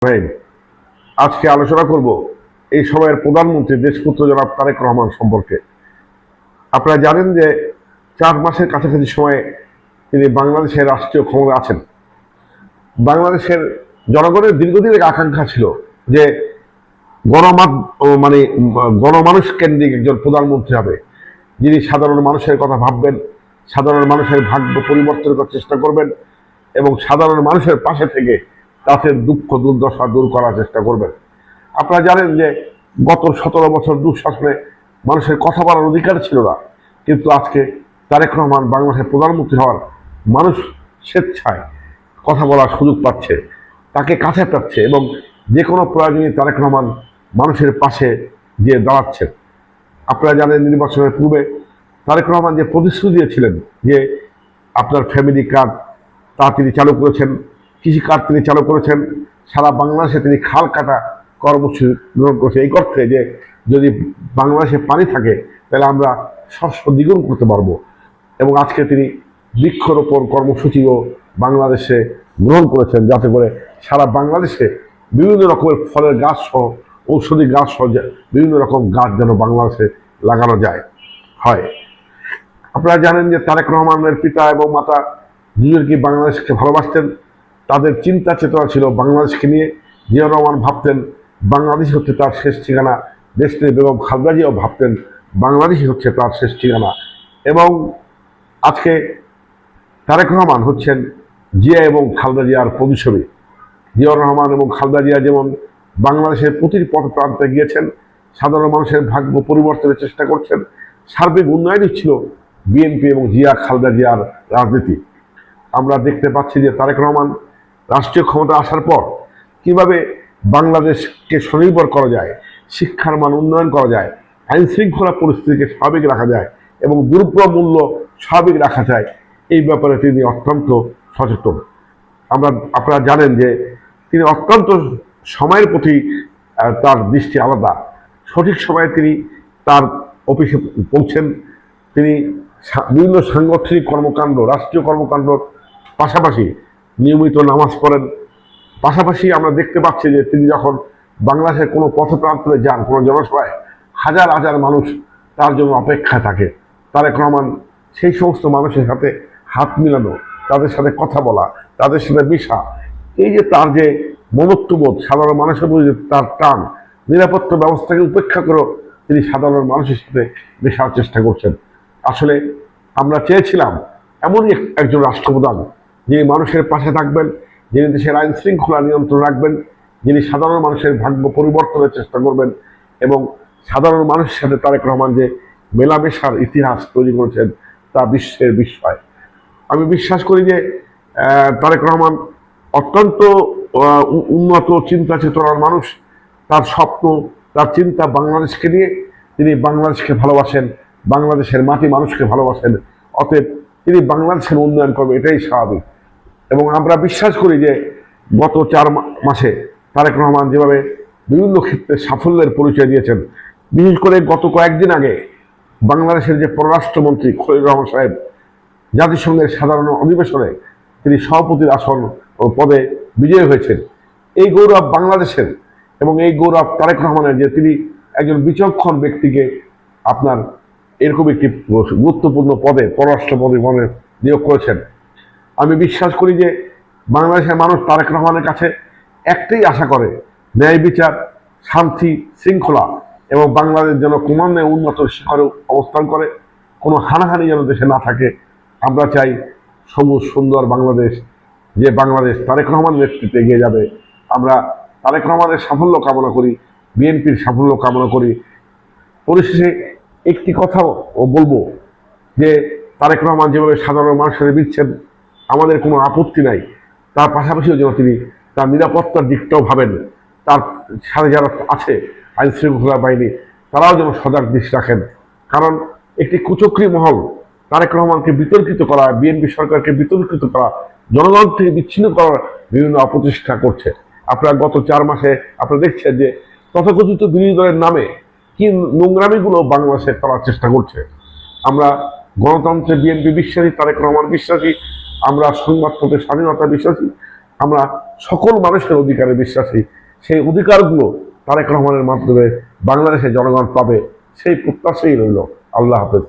ভাই, আজকে আলোচনা করব এই সময়ের প্রধানমন্ত্রী দেশপুত্র জনাব তারেক রহমান সম্পর্কে। আপনারা জানেন যে 4 মাসের কাছাকাছি সময়ে তিনি বাংলাদেশের রাষ্ট্রীয় ক্ষমতা আছেন। বাংলাদেশের জনগণের দীর্ঘদিনের আকাঙ্ক্ষা ছিল যে গণমাত মানে গণমানুষ কেন্দ্রিক একজন প্রধানমন্ত্রী হবে, যিনি সাধারণ মানুষের কথা ভাববেন, সাধারণ মানুষের ভাগ্য পরিবর্তন করার চেষ্টা করবেন এবং সাধারণ মানুষের পাশে থেকে তাদের দুঃখ দুর্দশা দূর করার চেষ্টা করবেন। আপনারা জানেন যে গত 17 বছর দুঃশাসনে মানুষের কথা বলার অধিকার ছিল না, কিন্তু আজকে তারেক রহমান বাংলাদেশের প্রধানমন্ত্রী হওয়ার মানুষ স্বেচ্ছায় কথা বলার সুযোগ পাচ্ছে, তাকে কাছে পাচ্ছে এবং যে কোনো প্রয়োজনে তারেক রহমান মানুষের পাশে গিয়ে দাঁড়াচ্ছেন। আপনারা জানেন নির্বাচনের পূর্বে তারেক রহমান যে প্রতিশ্রুতি দিয়েছিলেন যে আপনার ফ্যামিলি কার্ড তা তিনি চালু করেছেন, কৃষি কার্ড তিনি চালু করেছেন, সারা বাংলাদেশে তিনি খাল কাটা কর্মসূচি গ্রহণ করেছে এই অর্থে যে যদি বাংলাদেশে পানি থাকে তাহলে আমরা শস্য দ্বিগুণ করতে পারবো। এবং আজকে তিনি বৃক্ষরোপণ কর্মসূচিও বাংলাদেশে গ্রহণ করেছেন, যাতে করে সারা বাংলাদেশে বিভিন্ন রকমের ফলের গাছ সহ ঔষধি গাছ সহ বিভিন্ন রকম গাছ যেন বাংলাদেশে লাগানো যায় হয়। আপনারা জানেন যে তারেক রহমানের পিতা এবং মাতা দুজনকে বাংলাদেশকে ভালোবাসতেন, তাদের চিন্তা চেতনা ছিল বাংলাদেশকে নিয়ে। জিয়াউর রহমান ভাবতেন বাংলাদেশ হচ্ছে তার শেষ ঠিকানা, দেশটির বেগম খালেদা জিয়াও ভাবতেন বাংলাদেশই হচ্ছে তার শেষ ঠিকানা। এবং আজকে তারেক রহমান হচ্ছেন জিয়া এবং খালেদা জিয়ার প্রতিচ্ছবি। জিয়াউর রহমান এবং খালেদা জিয়া যেমন বাংলাদেশের প্রতিটি পথ প্রান্তে গিয়েছেন, সাধারণ মানুষের ভাগ্য পরিবর্তনের চেষ্টা করছেন, সার্বিক উন্নয়নই ছিল বিএনপি এবং জিয়া খালেদা জিয়ার রাজনীতি। আমরা দেখতে পাচ্ছি যে তারেক রহমান রাষ্ট্রীয় ক্ষমতা আসার পর কিভাবে বাংলাদেশকে স্বনির্ভর করা যায়, শিক্ষার মান উন্নয়ন করা যায়, আইন শৃঙ্খলা পরিস্থিতিকে স্বাভাবিক রাখা যায় এবং দ্রব্যমূল্য স্বাভাবিক রাখা যায়, এই ব্যাপারে তিনি অত্যন্ত সচেতন। আপনারা জানেন যে তিনি অত্যন্ত সময়ের প্রতি তার দৃষ্টি আলাদা। সঠিক সময়ে তিনি তার অফিসে পৌঁছেন। তিনি বিভিন্ন সাংগঠনিক কর্মকাণ্ড, রাষ্ট্রীয় কর্মকাণ্ডর পাশাপাশি নিয়মিত নামাজ পড়েন। পাশাপাশি আমরা দেখতে পাচ্ছি যে তিনি যখন বাংলাদেশের কোনো পথপ্রান্তরে যান, কোনো জনসভায় হাজার হাজার মানুষ তার জন্য অপেক্ষায় থাকে। তারেক রহমান সেই সমস্ত মানুষের সাথে হাত মিলানো, তাদের সাথে কথা বলা, তাদের সাথে মিশা, এই যে তার যে মমত্ববোধ, সাধারণ মানুষের প্রতি তার টান, নিরাপত্তা ব্যবস্থাকে উপেক্ষা করেও তিনি সাধারণ মানুষের সাথে মেশার চেষ্টা করছেন। আসলে আমরা চেয়েছিলাম এমনই একজন রাষ্ট্রপ্রধান, যিনি মানুষের পাশে থাকবেন, যিনি দেশের আইন শৃঙ্খলা নিয়ন্ত্রণ রাখবেন, যিনি সাধারণ মানুষের ভাগ্য পরিবর্তনের চেষ্টা করবেন এবং সাধারণ মানুষের সাথে তারেক রহমান যে মেলামেশার ইতিহাস তৈরি করেছেন তা বিশ্বের বিস্ময়। আমি বিশ্বাস করি যে তারেক রহমান অত্যন্ত উন্নত চিন্তা চেতনার মানুষ। তার স্বপ্ন, তার চিন্তা বাংলাদেশকে নিয়ে। তিনি বাংলাদেশকে ভালোবাসেন, বাংলাদেশের মাটি মানুষকে ভালোবাসেন, অতএব তিনি বাংলাদেশের উন্নয়ন করবেন, এটাই স্বাভাবিক। এবং আমরা বিশ্বাস করি যে গত 4 মাসে তারেক রহমান যেভাবে বিভিন্ন ক্ষেত্রে সাফল্যের পরিচয় দিয়েছেন, বিশেষ করে গত কয়েকদিন আগে বাংলাদেশের যে পররাষ্ট্রমন্ত্রী খলিল রহমান সাহেব জাতিসংঘের সাধারণ অধিবেশনে তিনি সভাপতির আসন ও পদে বিজয়ী হয়েছেন। এই গৌরব বাংলাদেশের এবং এই গৌরব তারেক রহমানের যে তিনি একজন বিচক্ষণ ব্যক্তিকে আপনার এরকম একটি গুরুত্বপূর্ণ পদে, পররাষ্ট্র পদে নিয়োগ করেছেন। আমি বিশ্বাস করি যে বাংলাদেশের মানুষ তারেক রহমানের কাছে একটাই আশা করে, ন্যায় বিচার, শান্তি, শৃঙ্খলা এবং বাংলাদেশ যেন ক্রমান্বয়ে উন্নত শিখরে অবস্থান করে, কোনো হানাহানি যেন দেশে না থাকে। আমরা চাই সবুজ সুন্দর বাংলাদেশ, যে বাংলাদেশ তারেক রহমানের নেতৃত্বে এগিয়ে যাবে। আমরা তারেক রহমানের সাফল্য কামনা করি, বিএনপির সাফল্য কামনা করি। পরিশেষে একটি কথাও বলবো যে তারেক রহমান যেভাবে সাধারণ মানুষের দিচ্ছেন, আমাদের কোনো আপত্তি নাই। তার পাশাপাশিও যেন তিনি তার নিরাপত্তার দিকটাও ভাবেন, তার সাথে যারা আছে আইন শৃঙ্খলা বাহিনী, তারাও যেন সজাগ দৃষ্টি রাখেন। কারণ একটি কুচক্রী মহল তারেক রহমানকে বিতর্কিত করা, বিএনপি সরকারকে বিতর্কিত করা, জনগণ থেকে বিচ্ছিন্ন করার বিভিন্ন অপচেষ্টা করছে। আপনারা গত 4 মাসে আপনারা দেখছেন যে তথাকথিত বিরোধী দলের নামে কি নোংরামিগুলো বাংলাদেশে করার চেষ্টা করছে। আমরা গণতন্ত্রে বিএনপি বিশ্বাসী, তারেক রহমান বিশ্বাসী, আমরা সংবাদপত্রের স্বাধীনতা বিশ্বাসী। আমরা সকল মানুষের অধিকারে বিশ্বাসী। সেই অধিকারগুলো তারেক রহমানের মাধ্যমে বাংলাদেশের জনগণ পাবে, সেই প্রত্যাশাই রইল। আল্লাহ হাফেজ।